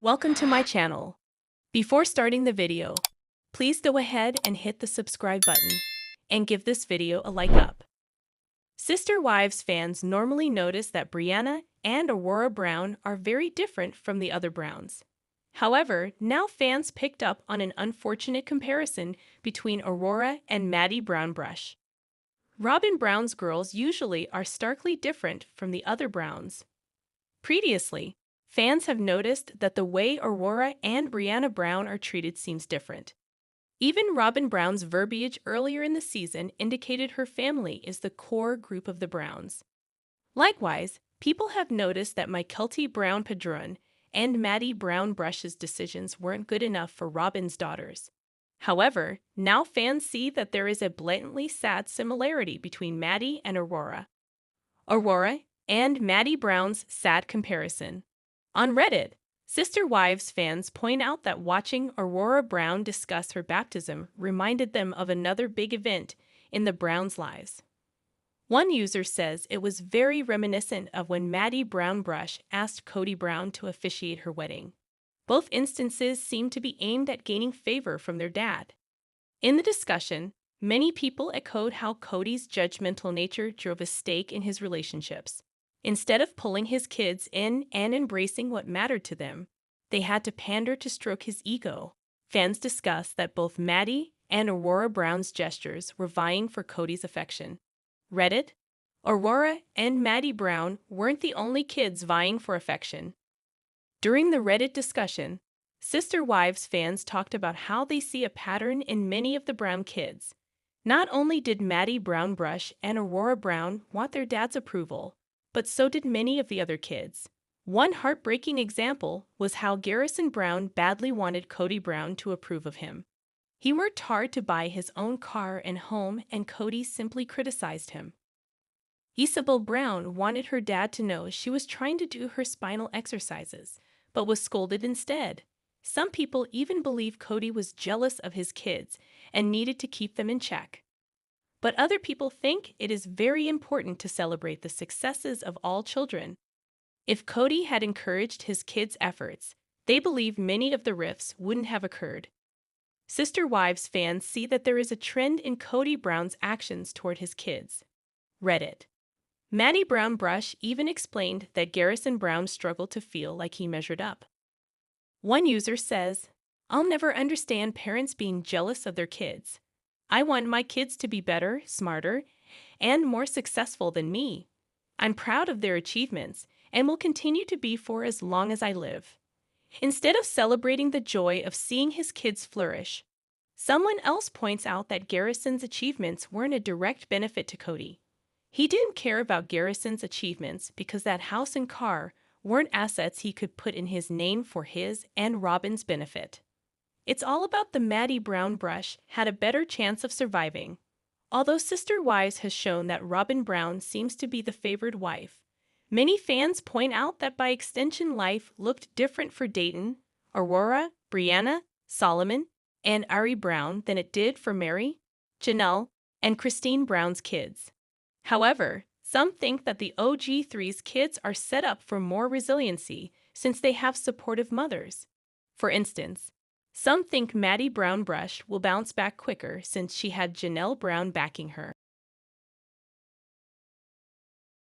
Welcome to my channel. Before starting the video, please go ahead and hit the subscribe button and give this video a like up. Sister Wives fans normally notice that Brianna and Aurora Brown are very different from the other Browns. However, now fans picked up on an unfortunate comparison between Aurora and Maddie Brown Brush. Robin Brown's girls usually are starkly different from the other Browns. Previously, fans have noticed that the way Aurora and Brianna Brown are treated seems different. Even Robin Brown's verbiage earlier in the season indicated her family is the core group of the Browns. Likewise, people have noticed that Mykelti Brown Padron and Maddie Brown Brush's decisions weren't good enough for Robin's daughters. However, now fans see that there is a blatantly sad similarity between Maddie and Aurora. Aurora and Maddie Brown's sad comparison. On Reddit, Sister Wives fans point out that watching Aurora Brown discuss her baptism reminded them of another big event in the Browns' lives. One user says it was very reminiscent of when Maddie Brown Brush asked Cody Brown to officiate her wedding. Both instances seem to be aimed at gaining favor from their dad. In the discussion, many people echoed how Cody's judgmental nature drove a stake in his relationships. Instead of pulling his kids in and embracing what mattered to them, they had to pander to stroke his ego. Fans discussed that both Maddie and Aurora Brown's gestures were vying for Cody's affection. Reddit, Aurora and Maddie Brown weren't the only kids vying for affection. During the Reddit discussion, Sister Wives fans talked about how they see a pattern in many of the Brown kids. Not only did Maddie Brown Brush and Aurora Brown want their dad's approval, but so did many of the other kids. One heartbreaking example was how Garrison Brown badly wanted Cody Brown to approve of him. He worked hard to buy his own car and home, and Cody simply criticized him. Isabel Brown wanted her dad to know she was trying to do her spinal exercises, but was scolded instead. Some people even believe Cody was jealous of his kids and needed to keep them in check. But other people think it is very important to celebrate the successes of all children. If Cody had encouraged his kids' efforts, they believe many of the rifts wouldn't have occurred. Sister Wives fans see that there is a trend in Cody Brown's actions toward his kids. Reddit. Maddie Brown Brush even explained that Garrison Brown struggled to feel like he measured up. One user says, "I'll never understand parents being jealous of their kids. I want my kids to be better, smarter, and more successful than me. I'm proud of their achievements and will continue to be for as long as I live." Instead of celebrating the joy of seeing his kids flourish, someone else points out that Garrison's achievements weren't a direct benefit to Cody. He didn't care about Garrison's achievements because that house and car weren't assets he could put in his name for his and Robin's benefit. It's all about the Maddie Brown Brush had a better chance of surviving. Although Sister Wives has shown that Robin Brown seems to be the favored wife, many fans point out that by extension life looked different for Dayton, Aurora, Brianna, Solomon, and Ari Brown than it did for Mary, Janelle, and Christine Brown's kids. However, some think that the OG3's kids are set up for more resiliency since they have supportive mothers. For instance, some think Maddie Brown Brush will bounce back quicker since she had Janelle Brown backing her.